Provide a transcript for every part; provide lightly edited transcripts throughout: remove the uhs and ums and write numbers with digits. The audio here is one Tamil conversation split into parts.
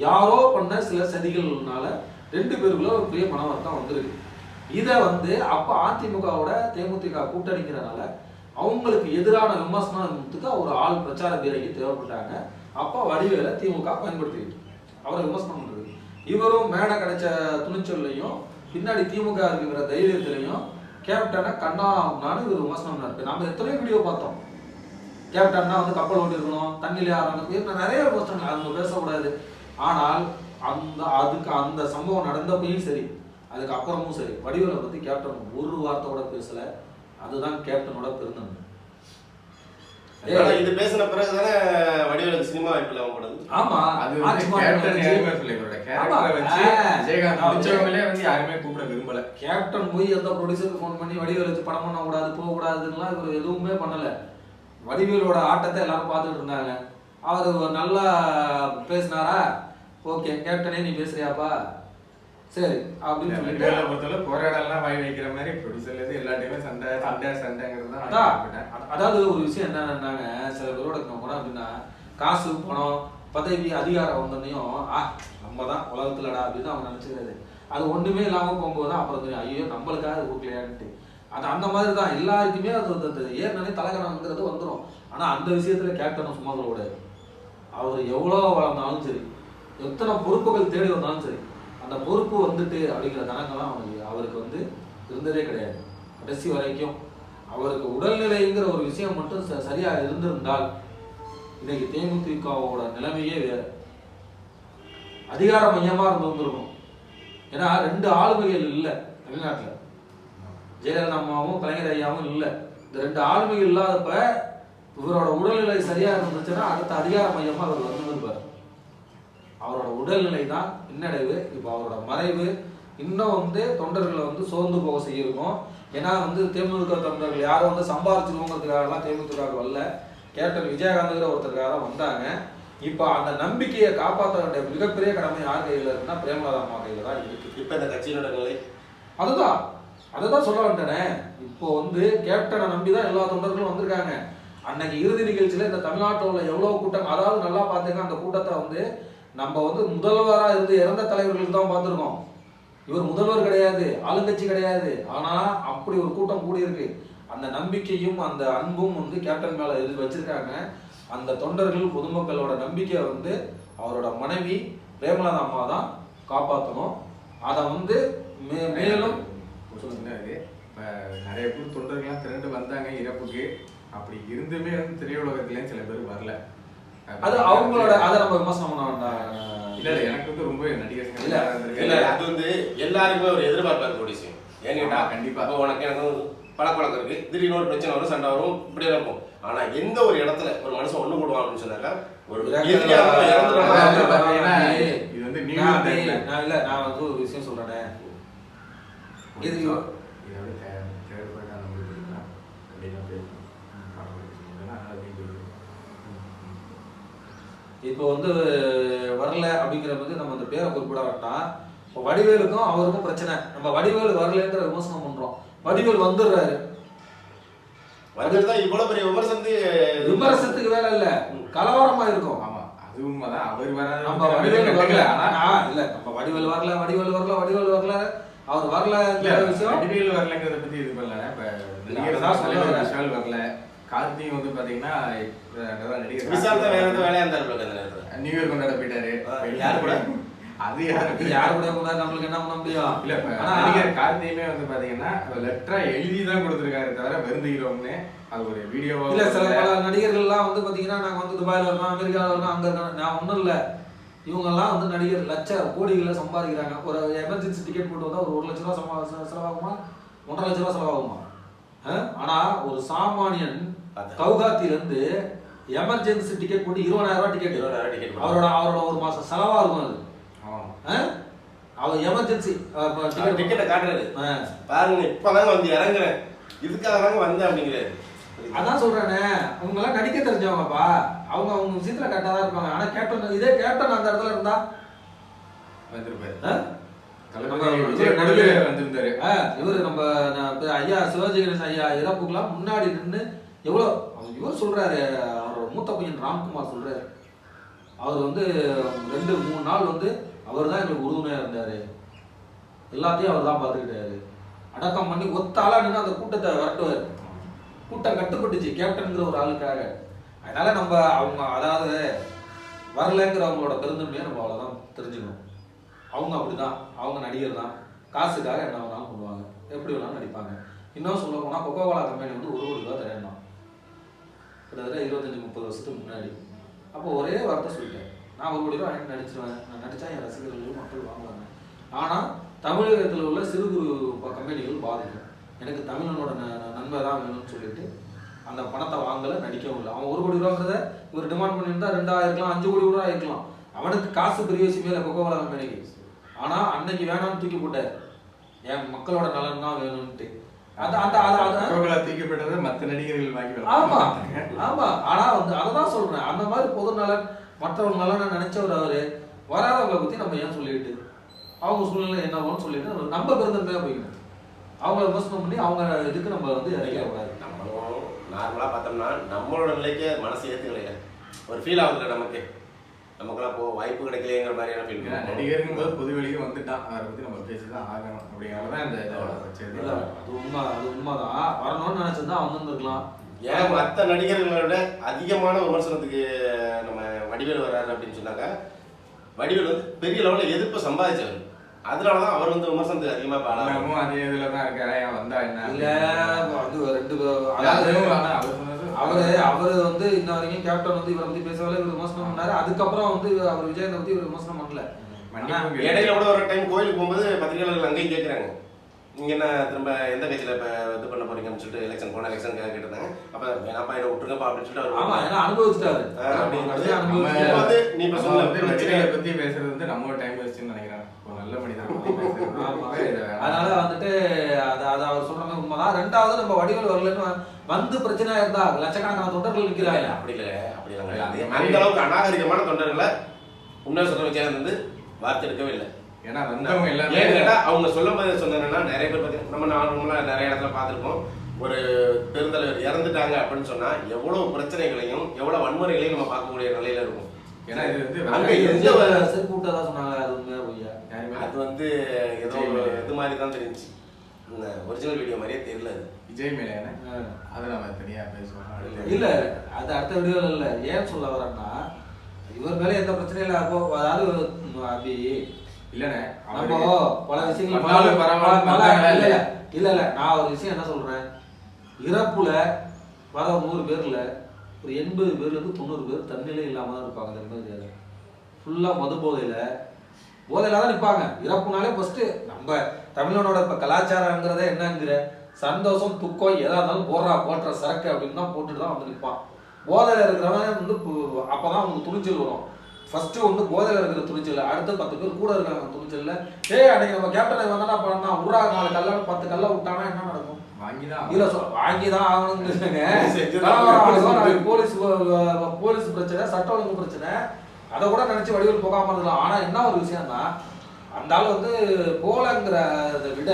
யாரோ பண்ண சில சதிகள்னால 2 பேருக்குள்ள ஒரு பெரிய மனவர்த்தம் வந்திருக்கு. இதை அப்ப அதிமுகவோட தேமுதிக கூட்டணிக்கிறனால அவங்களுக்கு எதிரான விமர்சனத்துக்கு ஒரு ஆள் பிரச்சார வீரர்கள் தேவைப்பட்டாங்க. அப்ப வடிவேலை திமுக பயன்படுத்திட்டு அவரை விமர்சனம் பண்றது. இவரும் மேடை கிடைச்ச துணிச்சல்லையும் பின்னாடி திமுக இருக்கிற தைரியத்திலையும் கேப்டனை கண்ணான்னு இவர் விமர்சனம் இருக்கு. நம்ம எத்தனையோ வீடியோ பார்த்தோம். கேப்டன்னா கப்பல் ஓட்டி இருக்கணும், தண்ணியில ஆரம்பிச்சு நிறைய விமர்சனங்கள், அது பேசக்கூடாது. ஆனால் அந்த சம்பவம் நடந்தப்பையும் சரி, அதுக்கு அப்புறமும் சரி, வடிவேலை பத்தி கேப்டன் ஒரு வார்த்தையோட பேசல. அதுதான் கேப்டனோட பெருந்தன்மை. இது பேசின பிறகுதானே வடிவேலுக்கு சினிமா வாய்ப்புல அவங்களோட. ஆமா, அது கேப்டன் யாருமே சொல்லல. இவரோட கேரக்டரை வச்சு விஜயகாந்த் பிடிச்சவங்களே யாருமே கூப்பிட விரும்பல. கேப்டன் போய் எந்த ப்ரொடியூசருக்கு ஃபோன் பண்ணி வடிவேல் வச்சு படம் பண்ண கூடாது, போக கூடாதுன்னுலாம் இவர் எதுவுமே பண்ணல. வடிவேலோட ஆட்டத்தை எல்லாரும் பார்த்துட்டு இருந்தாங்க. அவர் நல்லா பேசினாரா, ஓகே கேப்டனே நீ பேசுறியாப்பா, சரி அப்படின்னு சொல்லிட்டு பொறுத்தவரை போராடலாம் வாய் வைக்கிற மாதிரி ப்ரொடியூசர்ல எல்லாத்தையுமே சண்டை சண்டை சண்டைங்கிறது தான். அதாவது ஒரு விஷயம் என்னன்னாங்க, சில பேரோட போனோம் அப்படின்னா காசு பணம் பதவி அதிகாரம் வந்தோடனையும் நம்ம தான் உலகத்துலடா அப்படின்னு அவங்க நினைச்சுக்கிறது. அது ஒண்ணுமே இல்லாம போகும்போது தான் அப்புறம் தெரியும், ஐயோ நம்மளுக்காக கொடுக்கலையான்ட்டு. அது அந்த மாதிரி தான் எல்லாருக்குமே அது ஏற்கனவே தலைகணங்கிறது வந்துடும். ஆனா அந்த விஷயத்துல கேப்டனும் சும்மா சொல்லக்கூடாது. அவர் எவ்வளவு வளர்ந்தாலும் சரி, எத்தனை பொறுப்புகள் தேடி வந்தாலும் சரி, அந்த பொறுப்பு அப்படிங்கிற கணக்கெல்லாம் அவருக்கு இருந்ததே கிடையாது. கடைசி வரைக்கும் அவருக்கு உடல்நிலைங்கிற ஒரு விஷயம் மட்டும் சரியா இருந்திருந்தால் இன்னைக்கு தேமுதிகவோட நிலைமையே வேற, அதிகார மையமா இருந்திருக்கும். ஏன்னா 2 ஆளுமைகள் இல்லை தமிழ்நாட்டில், ஜெயலலிதா அம்மாவும் கலைஞர் ஐயாவும் இல்லை. இந்த 2 ஆளுமைகள் இல்லாதப்ப இவரோட உடல்நிலை சரியா இருந்துச்சுன்னா அடுத்த அதிகார மையமா அவர் வந்துருப்பார். அவரோட உடல்நிலை தான் பின்னடைவு. இப்போ அவரோட மறைவு இன்னும் தொண்டர்களை சோர்ந்து போக செய்யிருக்கும். ஏன்னா தேமுதிக தொண்டர்கள் யாரும் சம்பாதிச்சிருவோங்கிறதுக்காகலாம் தேமுதிக வரல, கேப்டன் விஜயகாந்த்ங்கிற ஒருத்தருக்காக வந்தாங்க. இப்போ அந்த நம்பிக்கையை காப்பாற்ற வேண்டிய மிகப்பெரிய கடமை யார் கையில் இருக்குன்னா பிரேமலதா அம்மா கையில தான் இருக்கு. இப்போ இந்த கட்சியினோட நிலை அதுதான் சொல்ல வந்தேனே. இப்போ கேப்டனை நம்பி தான் எல்லா தொண்டர்களும் வந்திருக்காங்க. அன்னைக்கு இறுதி நிகழ்ச்சியில இந்த தமிழ்நாட்டில் எவ்வளவு கூட்டம், அதாவது நல்லா பார்த்தீங்க அந்த கூட்டத்தை நம்ம முதல்வரா இருந்து இறந்த தலைவர்களுக்கு தான் பார்த்துருக்கோம். இவர் முதல்வர் கிடையாது, ஆளுங்கட்சி கிடையாது. ஆனா அப்படி ஒரு கூட்டம் கூடியிருக்கு. அந்த நம்பிக்கையும் அந்த அன்பும் கேப்டன் மேல வச்சிருக்காங்க. அந்த தொண்டர்கள் பொதுமக்களோட நம்பிக்கையை அவரோட மனைவி பிரேமலதா அம்மா தான் காப்பாற்றணும். அதை மேலும் இப்ப நிறைய பேர் தொண்டர்கள்லாம் திரண்டு வந்தாங்க இறப்புக்கு. அப்படி இருந்துமே திரையுலகத்திலேயும் சில பேர் வரல. அது அவங்களோட அதை நம்ம விமர்சனம் பண்ண வேண்டாம். இல்ல எனக்கு ரொம்ப நடிகர் இல்ல அது எல்லாருக்குமே ஒரு எதிர்பார்ப்பாரு ஒரு விஷயம். ஏன்னா கண்டிப்பா உனக்கு எனக்கு பழக்கம் இருக்கு, திடீர்னு ஒரு பிரச்சனை வரும், சண்டை வரும், இப்படி இருக்கும். ஆனா எந்த ஒரு இடத்துல ஒரு மனுஷன் ஒண்ணு போடுவான் அப்படின்னு சொன்னாக்கா ஒரு நான் ஒரு விஷயம் சொல்றேன். இப்போ வரல அப்படிங்கிற நம்ம அந்த பேரை குறிப்பிட வேண்டாம். இப்போ வடிவேலுக்கும் அவருக்கும் பிரச்சனை. நம்ம வடிவேலு வரலன்ற விமர்சனம் பண்றோம், வடிவேல் வந்துடுறாரு. இவ்வளவு பெரிய விமர்சனத்துக்கு வேலை இல்ல, கலவரமா இருக்கும். ஆமா அது உண்மைதான். அவர் வர நம்ம வடிவேல் வரல, இல்ல நம்ம வடிவேல் வரல அவர் வரல விஷயம். வடிவேல் வரலங்கிறத பத்தி இது பண்ணல. இப்ப வரல, கார்த்தியும் பாத்தீங்கன்னா நியூ இயர் கொண்டாட போயிட்டாரு. அது யாரு கூட நம்மளுக்கு என்ன பண்ண முடியும்? இல்ல நடிகர் கார்த்தியுமே பாத்தீங்கன்னா லெட்டரா எழுதிதான் கொடுத்திருக்காரு தவிர வருந்துகிறோம்னு அது ஒரு வீடியோவா இல்ல. சில பல நடிகர்கள் எல்லாம் பாத்தீங்கன்னா நாங்க துபாயில இருக்கோம், அமெரிக்கால இருக்கோம், அங்க இருக்கோம். நான் ஒண்ணும் இல்ல, இவங்க எல்லாம் நடிகர் லட்ச கோடிகளை சம்பாதிக்கிறாங்க. ஒரு எமர்ஜென்சி டிக்கெட் போட்டு வந்தா ஒரு 1 லட்ச ரூபாய் செலவாகுமா, 1.5 லட்ச ரூபாய் செலவாகுமா? ஆனா ஒரு சாமானியன் கவுகாத்தில இருந்து எமர்ஜென்சி டிக்கெட் போட்டு 20,000 ரூபாய் டிக்கெட் அவரோட ஒரு மாசம் செலவா இருக்கும். அது அவர் எமர்ஜென்சி டிக்கெட்டை காட்டுறது பாருங்க, இப்பதான் இறங்குறேன், இதுக்காக தாங்க வந்தேன் அப்படிங்கிறாரு. அதான் சொல்றேனே, அவங்க எல்லாம் நடிக்க தெரிஞ்சவங்கப்பா. அவங்க விஷயத்துல கரெக்டா தான் இருப்பாங்க. ஆனா கேப்டன் இதே கேப்டன் அந்த இடத்துல இருந்தா வந்திருப்பாரு. இவரு நம்ம ஐயா சிவாஜி கணேசன் ஐயா இறப்புக்கெல்லாம் முன்னாடி நின்று எவ்வளவு இவர் சொல்றாரு, அவரோட மூத்த பையன் ராம்குமார் சொல்றாரு, அவர் வந்து 2-3 நாள் வந்து அவர் தான் எங்களுக்கு உறுதுணையாக இருந்தார். எல்லாத்தையும் அவர் தான் பார்த்துக்கிட்டாரு. அடக்கம் பண்ணி ஒத்தாளா நின்று அந்த கூட்டத்தை விரட்டுவார். கூட்டம் கட்டுப்பட்டுச்சு கேப்டன்கிற ஒரு ஆளுக்காக. அதனால நம்ம அவங்க அதாவது வரலங்கிறவங்களோட பெருந்தன்மையை நம்ம அவ்வளோதான் தெரிஞ்சுக்கணும். அவங்க அப்படிதான், அவங்க நடிகர் தான், காசுக்காக என்ன வேணாலும் பண்ணுவாங்க, எப்படி வேணாலும் நடிப்பாங்க. இன்னும் சொல்ல போனால் கொக்கோகோலா கம்பெனி வந்து 1 கோடி ரூபா தரேன்னா கிட்டத்தட்ட 25-30 வருஷத்துக்கு முன்னாடி. அப்போ ஒரே வார்த்தை சொல்லிட்டேன், நான் 1 கோடி ரூபா வாங்கி நடிச்சிருவேன், நான் நடித்தா என் ரசிகர்களும் மக்கள் வாங்குவாங்க. ஆனால் தமிழகத்தில் உள்ள சிறு குறு கம்பெனிகள் பாதிக்கும். எனக்கு தமிழனோட நன்மை தான் வேணும்னு சொல்லிட்டு அந்த பணத்தை வாங்கலை, நடிக்கவும் இல்லை. அவன் 1 கோடி ரூபாங்கிறத இவர் டிமாண்ட் பண்ணியிருந்தா 2 ஆயிருக்கலாம், 5 கோடி ரூபா ஆயிருக்கலாம். அவனுக்கு காசு பெரிய விஷயமே இல்லை கொக்கோகோலா கம்பெனிக்கு. ஆனால் அன்னைக்கு வேணாம்னு தூக்கி போட்டார், என் மக்களோட நலன் தான் வேணும்ட்டு. தூக்கப்பட்டதை மற்ற நடிகர்கள் வாங்கி. ஆமா ஆமா. ஆனா வந்து அதான் சொல்றேன், அந்த மாதிரி பொது நலன் மற்றவங்க நலனை நினைச்சவர் அவரு. வராதவங்களை பத்தி நம்ம ஏன் சொல்லிட்டு அவங்க சூழ்நிலை என்னவோன்னு சொல்லிட்டு நம்ம பெருந்தன்மையா போய்க்கணும். அவங்கள விமர்சனம் பண்ணி அவங்க இதுக்கு நம்ம வந்து இறக்க கூடாது. நம்மளும் நார்மலா பார்த்தோம்னா நம்மளோட நிலைக்கே மனசு ஏத்துக்கலையா, ஒரு ஃபீல் ஆகுதுல்ல நமக்கு, நமக்கெல்லாம் இப்போ வாய்ப்பு கிடைக்கலைங்கிற மாதிரியான ஃபீல். நடிகருங்கும் போது பொது வெளியே வந்துட்டான், அதை பத்தி நம்ம பேசிதான் ஆகணும் அப்படிங்கிறதான் இந்த இல்லை. அது உண்மைதான், வரணும்னு நினைச்சதுதான் வந்துருக்கலாம். ஏன் மற்ற நடிகர்களோட அதிகமான விமர்சனத்துக்கு நம்ம வடிவேல் வர்றாரு அப்படின்னு சொன்னாங்க. வடிவேல் வந்து பெரிய லெவலில் எதிர்ப்பு சம்பாதிச்சவர், அதனாலதான் அவர் வந்து விமர்சனத்துக்கு அதிகமா பாடமும் அதே இதுல தான் இருக்காரு. வந்தா என்ன இல்ல அது 2 அவரு வந்து இன்ன வரைக்கும் கேப்டன் வந்து இவரை பத்தி பேசவே இவர் விமர்சனம் பண்ணாரு. அதுக்கப்புறம் வந்து அவர் விஜயனை பத்தி இவர் விமர்சனம் பண்ணல. இடையில கூட ஒரு டைம் கோயிலுக்கு போகும்போது பத்திரிகையாளர்கள் அங்கேயும் கேட்கறாங்க, நீங்க என்ன திரும்ப எந்த கட்சியில இப்ப இது பண்ண போறீங்கன்னு சொல்லிட்டு எலெக்ஷன் போன எலெக்ஷன் கேட்டிருந்தாங்க. அப்ப வேணாப்பா இதை விட்டுருங்கப்பா அப்படின்னு சொல்லிட்டு ஆமா ஏன்னா அனுபவிச்சுட்டாரு. நீ இப்ப சொல்ல பிரச்சனைகளை பத்தி பேசுறது வந்து நம்ம டைம் வேஸ்ட்னு நினைக்கிறேன். ஒரு நல்ல மனிதர். அதனால வந்துட்டு அது அவர் சொல்ற மாதிரி உண்மைதான். 2வது நம்ம வடிவேல் வரலன்னு வந்து பிரச்சனை இருந்தா லட்சக்கணக்கான தொண்டர்கள் நிற்கிறாங்க. அப்படி இல்லை, அப்படி இல்லை. அந்த அளவுக்கு அநாகரிகமான தொண்டர்களை உண்மை சொல்ற விஜயன் வந்து வார்த்தை எடுக்கவே இல்லை. ஏன்னா வந்தவங்க எல்லாமே கேட்டா அவங்க சொல்லும் போது சொன்னா நிறைய பேர் பார்த்தீங்கன்னா நம்ம நார்மலா நிறைய இடத்துல பார்த்துருப்போம், ஒரு பெருந்தலைவர் இறந்துட்டாங்க அப்படின்னு சொன்னா எவ்வளவு பிரச்சனைகளையும் எவ்வளவு வன்முறைகளையும் நம்ம பார்க்கக்கூடிய நிலையில இருக்கும். ஏன்னா இது வந்து செருப்பு விட்டதா சொன்னாங்க, அது உண்மையா பொய்யா? அது வந்து ஏதோ இது மாதிரி தான் தெரிஞ்சு, ஒரிஜினல் வீடியோ மாதிரியே தெரியல. அது விஜய் மேலே அதை நம்ம தனியா பேசுவோம். இல்ல அது அடுத்த வீடியோல இல்ல. ஏன் சொல்ல வரேன்னா இவர் மேல எந்த பிரச்சனையும் இல்லை. அப்போ அதாவது அப்படி இல்லண்ணே, நம்ம பல விஷயங்கள் இல்ல நான் ஒரு விஷயம் என்ன சொல்றேன், இறப்புல வர 100 பேர்ல ஒரு 80 பேர்ல இருந்து 90 பேர் தன்னிலை இல்லாம தான் இருப்பாங்க. அந்த மாதிரி ஃபுல்லா மது போதையில தான் நிற்பாங்க. இறப்புனாலே ஃபர்ஸ்ட் நம்ம தமிழனோட இப்ப கலாச்சாரங்கிறத என்னங்கிற சந்தோஷம் துக்கம் எதா இருந்தாலும் போடுற சரக்கு அப்படின்னு தான் போட்டுட்டு தான் வந்து நிற்பான். போதையில இருக்கிறவன் வந்து அப்பதான் அவனுக்கு துணிச்சல் வரும். ஃபர்ஸ்ட் வந்து போதையில இருக்கிற துணிச்சல், அடுத்து 10 பேர் கூட இருக்காங்க துணிச்சல்ல. அன்னைக்கு நம்ம கேப்டனை வந்தா பண்ணா உரா 4 கல்ல 10 கல்ல விட்டானா என்ன நடக்கும்? வாங்கிதான் ஆகணுங்க. போலீஸ் பிரச்சனை, சட்ட ஒழுங்கு பிரச்சனை, அதை கூட நினைச்சு வடிவேல் போகாம இருக்கலாம். ஆனா என்ன ஒரு விஷயம்னா அந்த ஆள் வந்து போலங்கிறத விட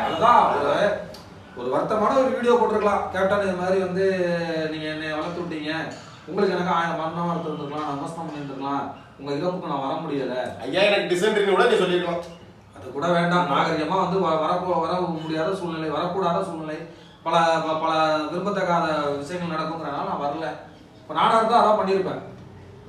அதுதான் ஒரு வருத்தமான ஒரு வீடியோ போட்டிருக்கலாம். கேப்டன் இது மாதிரி வந்து நீங்க என்னை வளர்த்து விட்டீங்க, உங்களுக்கு எனக்கு 1000 மரணம் எடுத்துருந்துருக்கலாம், நான் விமர்சனம் பண்ணியிருந்துருக்கலாம், உங்க இறப்புக்கு நான் வர முடியல, ஐயா எனக்கு டிசென்ட்ரின்னு கூட நீ சொல்லிருக்கலாம். அது கூட வேண்டாம். நாகரிகமா வந்து வர முடியாத சூழ்நிலை, வரக்கூடாத சூழ்நிலை, பல பல விரும்பத்தக்காத விஷயங்கள் நடக்குங்கிறனால நான் வரல. இப்போ நானாக இருந்தால் அதான் பண்ணியிருப்பேன்.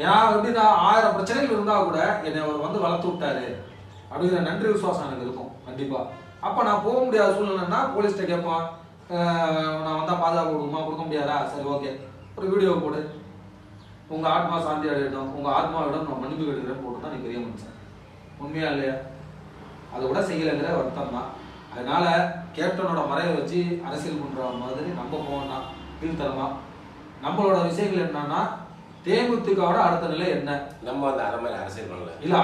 ஏன்னா எப்படின்னா 1000 பிரச்சனைகள் இருந்தால் கூட என்னை அவர் வந்து வளர்த்து விட்டாரு அப்படிங்கிற நன்றி விசுவாசம் எனக்கு இருக்கும் கண்டிப்பா. அப்போ நான் போக முடியாத சூழ்நிலைன்னா போலீஸ்கிட்ட கேட்பேன், நான் வந்தால் பாதுகாப்பு கொடுக்க முடியாதா? சரி ஓகே, ஒரு வீடியோ போடு, உங்க ஆத்மா சாந்தி அடையணும், உங்க ஆத்மாவிடம் நான் மன்னிப்பு கேட்கிறேன்னு போட்டு தான் நீ பெரிய மனுஷன். உண்மையா இல்லையா? அதை கூட செய்யலைங்கிற வருத்தம் தான். அதனால கேப்டனோட மறைவை வச்சு அரசியல் பண்ற மாதிரி நம்ம போனா கீழ்த்தரமா நம்மளோட விஷயங்கள் என்னன்னா தேமுதிகவோட அடுத்த நிலை என்ன, நம்ம அந்த அரை மாதிரி அரசியல் பண்ணல. இல்ல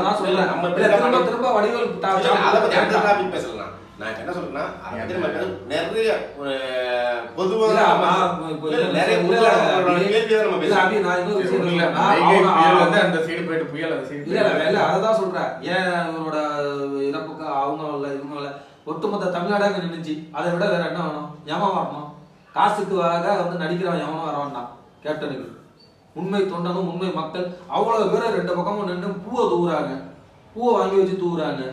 நான் சொல்றேன், நம்ம திரும்ப வடிவேல் டாபிக் பேசலாம். நான் என்ன சொல்றேன்னா நிறைய பொதுவாக அதான் சொல்றேன். ஏன் இவனோட இறப்புக்கு அவங்க இவங்க ஒட்டுமொத்த தமிழ்நாடாக நின்றுச்சு. அதை விட வேற என்ன வேணும்? எவன் வரணும்? காசுக்காக வந்து நடிக்கிறவன் எவனும் வர வேண்டாம் கேப்டனுக்கு. உண்மை தொண்டனும் உண்மை மக்கள் அவ்வளவு பேரை 2 பக்கமும் நின்று பூவை தூவுறாங்க, பூவை வாங்கி வச்சு தூவுறாங்க.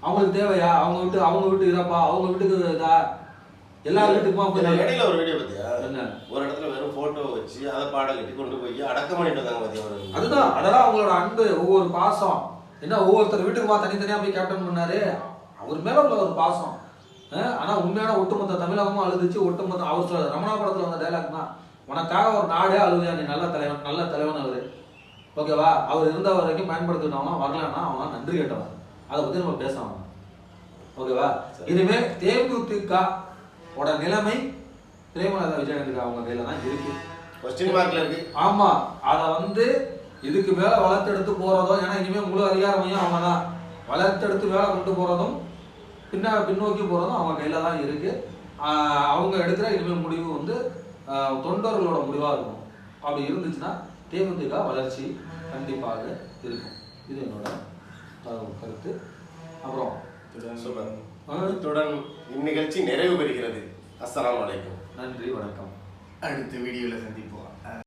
அவங்களுக்கு தேவையா? அவங்க வீட்டு இறப்பா, அவங்க வீட்டுக்கு இதா, எல்லா வீட்டுக்குமா இடையில ஒரு வீடியோ பார்த்தியா? என்ன ஒரு இடத்துல வெறும் போட்டோ வச்சு அதை பாடம் கட்டி கொண்டு போய் அடக்கம் பண்ணிட்டு வந்தாங்க பாத்தியா? அதுதான், அதெல்லாம் அவங்களோட அன்பு, ஒவ்வொரு பாசம். என்ன ஒவ்வொருத்தர் வீட்டுக்குமா தனித்தனியா போய் கேப்டன் பண்ணாரு, அவர் மேல உள்ள ஒரு பாசம். ஆனா உண்மையான ஒட்டுமொத்த தமிழகமும் அழுதுச்சு. ஒட்டுமொத்த அவர் சொல்ற ரமணா படத்துல வந்த டைலாக் தான், உனக்காக ஒரு நாடே அழுதியா, நீ நல்ல தலைவன், நல்ல தலைவன் அவரு. ஓகேவா? அவர் இருந்த வரைக்கும் பயன்படுத்தினவனா, வரலன்னா அவனா நன்றி கேட்டவன். அதை பத்தி நம்ம பேசணும். ஓகேவா? இனிமே தேமுதிக ஓட நிலைமை பிரேமலதா விஜயகாந்த் அவங்க கையில தான் இருக்கு. கொஸ்டின் மார்க்ல இருக்கு. ஆமா, அதை இதுக்கு மேல வளர்த்தெடுத்து போறதோ, ஏன்னா இனிமே முழு அதிகாரமையும் அவங்க தான். வளர்த்தெடுத்து வேலை கொண்டு போறதும் பின்னோக்கி போறதும் அவங்க கையில தான் இருக்கு. அவங்க எடுக்கிற இனிமேல் முடிவு தொண்டர்களோட முடிவா இருக்கும். அப்படி இருந்துச்சுன்னா தேமுதிக வளர்ச்சி கண்டிப்பாக இருக்கும். இது என்னோட கருத்து. அப்புறம் இத்துடன் இந்நிகழ்ச்சி நிறைவு பெறுகிறது. அஸ்ஸலாமு அலைக்கும். நன்றி, வணக்கம். அடுத்த வீடியோல சந்திப்போம்.